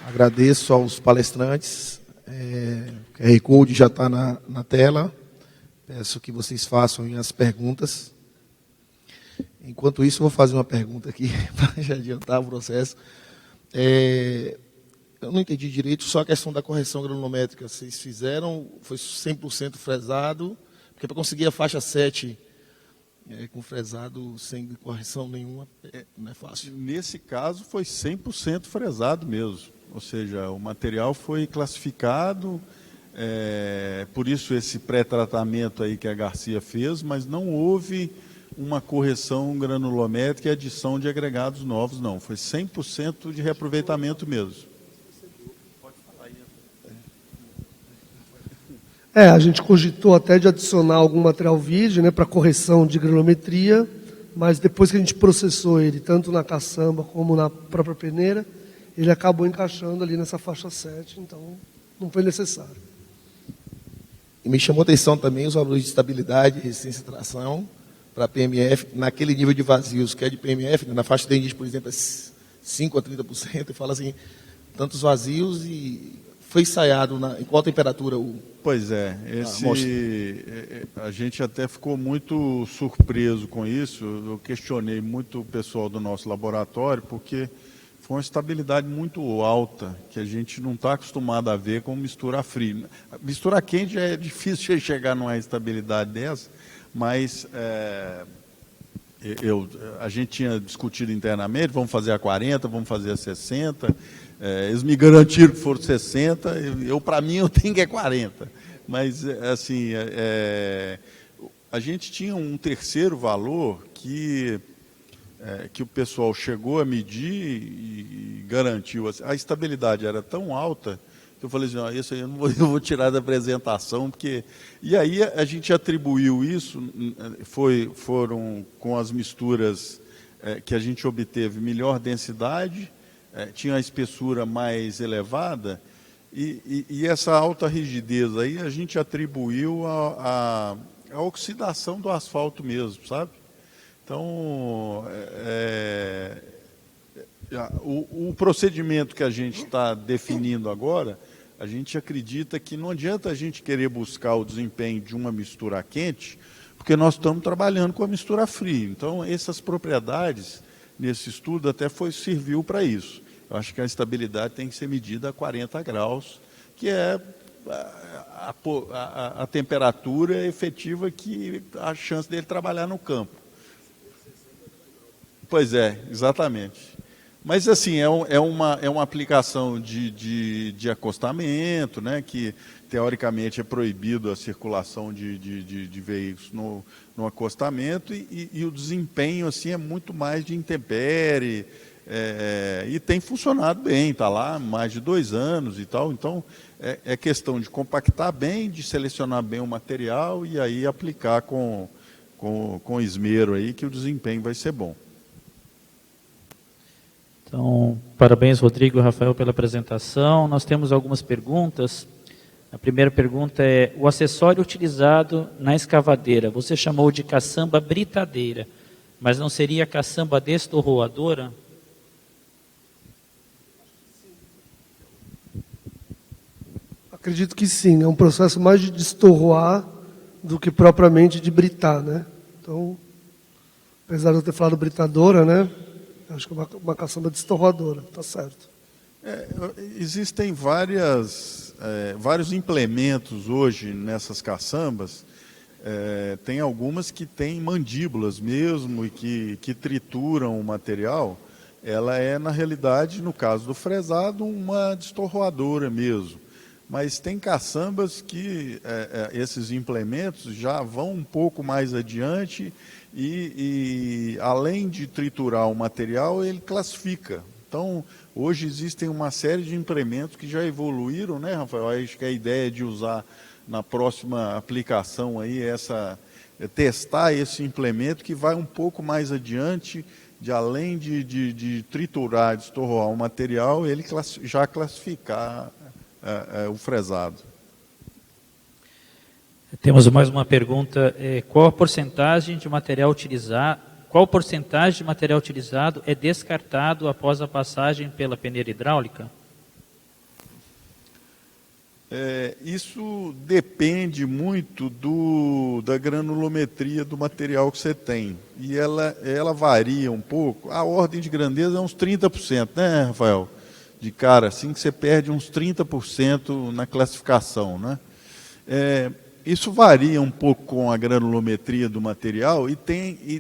Agradeço aos palestrantes. O QR Code já está na tela. Peço que vocês façam as perguntas. Enquanto isso, eu vou fazer uma pergunta aqui, para já adiantar o processo. Eu não entendi direito, só a questão da correção granulométrica. Vocês fizeram, foi 100% fresado, porque para conseguir a faixa 7 com fresado sem correção nenhuma, não é fácil. Nesse caso, foi 100% fresado mesmo. Ou seja, o material foi classificado, por isso esse pré-tratamento aí que a Garcia fez, mas não houve uma correção granulométrica e adição de agregados novos, não. Foi 100% de reaproveitamento mesmo. A gente cogitou até de adicionar algum material virgem, né, para correção de granulometria, mas depois que a gente processou ele, tanto na caçamba como na própria peneira, ele acabou encaixando ali nessa faixa 7, então não foi necessário. E me chamou a atenção também os valores de estabilidade, resistência e tração para PMF, naquele nível de vazios que é de PMF, né, na faixa de indígena, por exemplo, é 5% a 30%, e fala assim, tantos vazios e foi ensaiado em qual temperatura o... Pois é, a gente até ficou muito surpreso com isso. Eu questionei muito o pessoal do nosso laboratório, porque foi uma estabilidade muito alta, que a gente não está acostumado a ver com mistura fria. Mistura quente é difícil chegar numa estabilidade dessa, mas a gente tinha discutido internamente, vamos fazer a 40, vamos fazer a 60, eles me garantiram que foram 60, para mim eu tenho que é 40. Mas, assim, a gente tinha um terceiro valor que o pessoal chegou a medir e garantiu. A estabilidade era tão alta que eu falei assim, isso aí eu vou tirar da apresentação, porque... E aí a gente atribuiu isso, foram com as misturas que a gente obteve melhor densidade, tinha a espessura mais elevada, e essa alta rigidez aí a gente atribuiu à oxidação do asfalto mesmo, sabe? Então, o procedimento que a gente está definindo agora, a gente acredita que não adianta a gente querer buscar o desempenho de uma mistura quente, porque nós estamos trabalhando com a mistura fria. Então, essas propriedades, nesse estudo, até serviu para isso. Eu acho que a estabilidade tem que ser medida a 40 graus, que é a temperatura efetiva que a chance dele trabalhar no campo. Pois é, exatamente. Mas, assim, é uma aplicação de acostamento, né, que, teoricamente, é proibido a circulação de veículos no acostamento, e o desempenho, assim, é muito mais de intempérie, e tem funcionado bem, está lá há mais de 2 anos e tal. Então, é questão de compactar bem, de selecionar bem o material e aí aplicar com esmero aí, que o desempenho vai ser bom. Então, parabéns, Rodrigo e Rafael, pela apresentação. Nós temos algumas perguntas. A primeira pergunta é: o acessório utilizado na escavadeira, você chamou de caçamba britadeira, mas não seria caçamba destorroadora? Acredito que sim, é um processo mais de destorroar do que propriamente de britar, né? Então, apesar de eu ter falado britadora, né? Acho que é uma caçamba destorroadora, tá certo. Existem vários implementos hoje nessas caçambas. Tem algumas que têm mandíbulas mesmo e que trituram o material. Ela é, na realidade, no caso do fresado, uma destorroadora mesmo. mas tem caçambas que esses implementos já vão um pouco mais adiante e além de triturar o material, ele classifica. Então, hoje existem uma série de implementos que já evoluíram, né, Rafael? Acho que a ideia de usar na próxima aplicação aí testar esse implemento que vai um pouco mais adiante, de além de triturar, de estorroar o material, ele já classificar o fresado. Temos mais uma pergunta. Qual porcentagem de material utilizado é descartado após a passagem pela peneira hidráulica? Isso depende muito da granulometria do material que você tem. E ela varia um pouco. A ordem de grandeza é uns 30%, né, Rafael? De cara, assim que você perde uns 30% na classificação, né? Isso varia um pouco com a granulometria do material e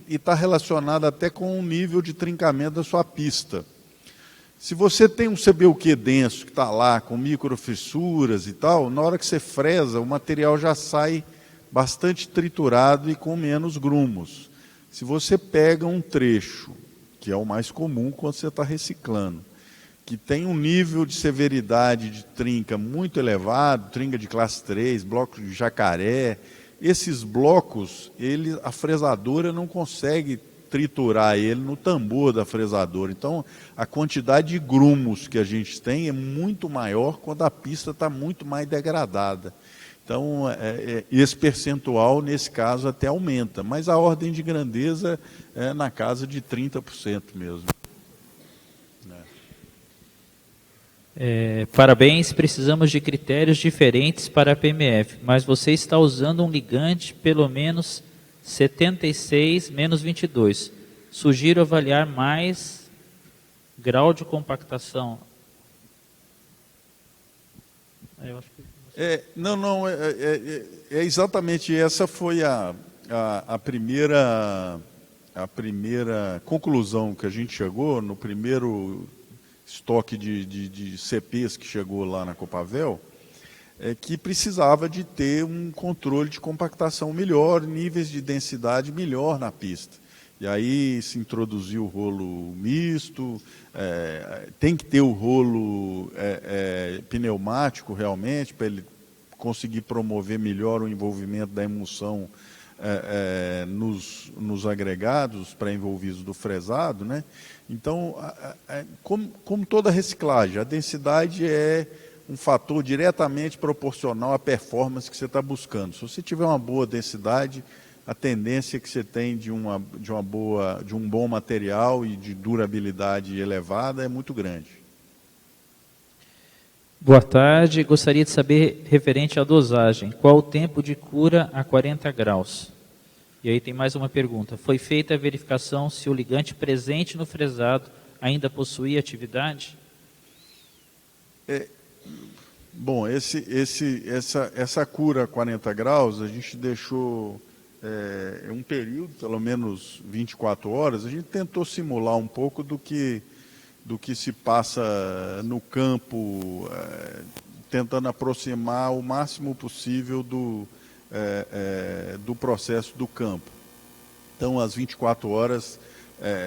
está relacionado até com o nível de trincamento da sua pista. Se você tem um CBUQ denso que está lá com microfissuras e tal, na hora que você fresa, o material já sai bastante triturado e com menos grumos. Se você pega um trecho, que é o mais comum quando você está reciclando, que tem um nível de severidade de trinca muito elevado, trinca de classe 3, bloco de jacaré, esses blocos, a fresadora não consegue triturar ele no tambor da fresadora. Então, a quantidade de grumos que a gente tem é muito maior quando a pista está muito mais degradada. Então, esse percentual, nesse caso, até aumenta, mas a ordem de grandeza é na casa de 30% mesmo. Parabéns, precisamos de critérios diferentes para a PMF, mas você está usando um ligante pelo menos 76 menos 22. Sugiro avaliar mais grau de compactação. Exatamente essa foi a primeira conclusão que a gente chegou no primeiro estoque de CPs que chegou lá na Copavel, que precisava de ter um controle de compactação melhor, níveis de densidade melhor na pista. E aí se introduziu o rolo misto, tem que ter o rolo pneumático realmente, para ele conseguir promover melhor o envolvimento da emulsão nos agregados pré-envolvidos do fresado, né? Então, como toda reciclagem, a densidade é um fator diretamente proporcional à performance que você está buscando. Se você tiver uma boa densidade, a tendência que você tem de um bom material e de durabilidade elevada é muito grande. Boa tarde, gostaria de saber referente à dosagem. Qual o tempo de cura a 40 graus? E aí tem mais uma pergunta. Foi feita a verificação se o ligante presente no fresado ainda possuía atividade? Bom, essa cura a 40 graus, a gente deixou um período, pelo menos 24 horas, a gente tentou simular um pouco do que se passa no campo, tentando aproximar o máximo possível do processo do campo. Então, as 24 horas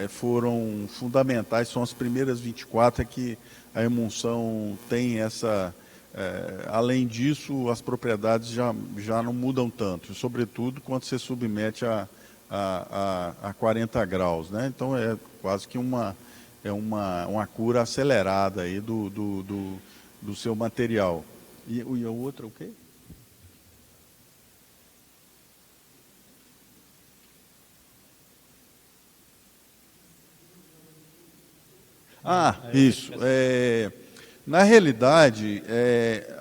foram fundamentais, são as primeiras 24 que a emulsão tem essa... além disso, as propriedades já não mudam tanto, sobretudo quando você submete a 40 graus, né? Então, é quase que uma cura acelerada aí do seu material. E a outra o quê? Isso. Na realidade,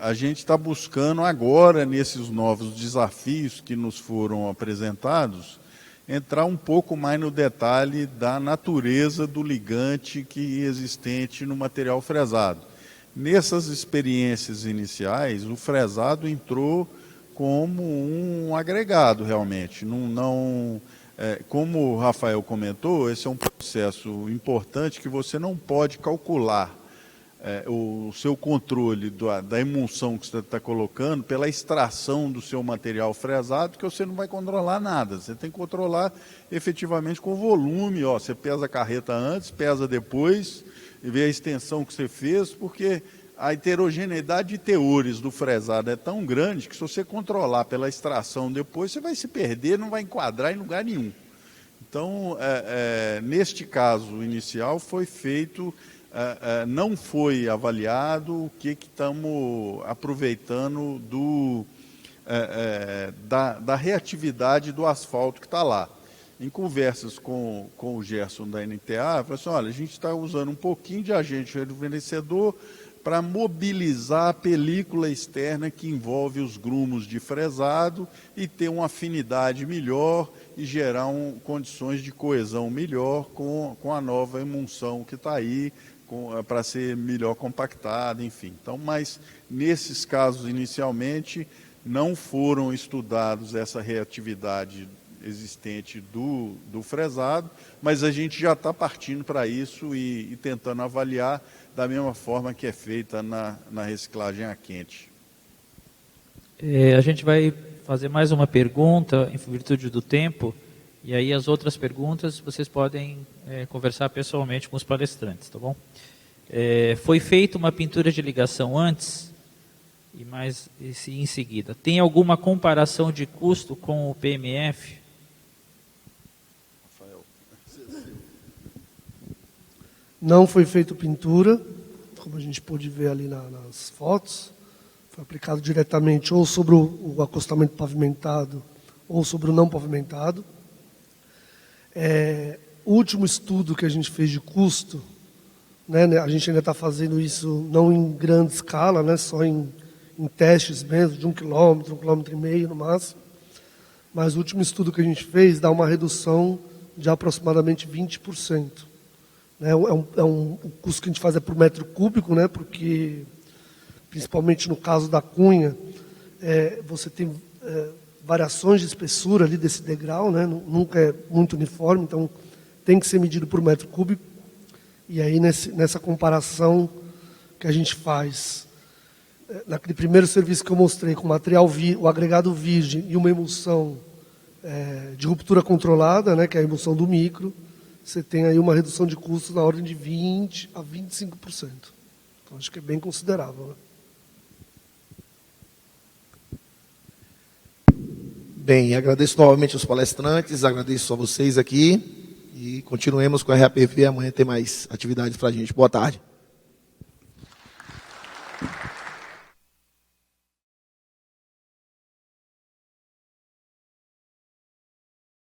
a gente está buscando agora, nesses novos desafios que nos foram apresentados, entrar um pouco mais no detalhe da natureza do ligante que é existente no material fresado. Nessas experiências iniciais, o fresado entrou como um agregado, realmente. Como o Rafael comentou, esse é um processo importante que você não pode calcular o seu controle da emulsão que você está colocando pela extração do seu material fresado, porque você não vai controlar nada. Você tem que controlar efetivamente com o volume. Ó, você pesa a carreta antes, pesa depois, e vê a extensão que você fez, porque a heterogeneidade de teores do fresado é tão grande que se você controlar pela extração depois, você vai se perder, não vai enquadrar em lugar nenhum. Então, neste caso inicial, foi feito... não foi avaliado o que estamos aproveitando da reatividade do asfalto que está lá. Em conversas com o Gerson da NTA, falou assim, olha, a gente está usando um pouquinho de agente rejuvenescedor para mobilizar a película externa que envolve os grumos de fresado e ter uma afinidade melhor e gerar condições de coesão melhor com a nova emulsão que está aí, para ser melhor compactada, enfim. Então, mas nesses casos inicialmente não foram estudados essa reatividade existente do fresado, mas a gente já está partindo para isso e tentando avaliar da mesma forma que é feita na reciclagem a quente. A gente vai fazer mais uma pergunta em virtude do tempo, e aí as outras perguntas vocês podem conversar pessoalmente com os palestrantes, tá bom? Foi feita uma pintura de ligação antes e mais em seguida. Tem alguma comparação de custo com o PMF? Rafael. Não foi feita pintura, como a gente pôde ver ali nas fotos. Foi aplicado diretamente ou sobre o acostamento pavimentado ou sobre o não pavimentado. O último estudo que a gente fez de custo, né, a gente ainda está fazendo isso não em grande escala, né, só em testes mesmo, de 1 quilômetro, 1,5 km no máximo. Mas o último estudo que a gente fez dá uma redução de aproximadamente 20%. Né, o custo que a gente faz é por metro cúbico, né, porque, principalmente no caso da cunha, você tem variações de espessura ali desse degrau, né, nunca é muito uniforme, então tem que ser medido por metro cúbico. E aí, nessa comparação que a gente faz, naquele primeiro serviço que eu mostrei, com o agregado virgem e uma emulsão de ruptura controlada, né, que é a emulsão do micro, você tem aí uma redução de custos na ordem de 20% a 25%. Então, acho que é bem considerável, né? Bem, agradeço novamente aos palestrantes, agradeço a vocês aqui e continuemos com a RAPV. Amanhã tem mais atividades para a gente. Boa tarde.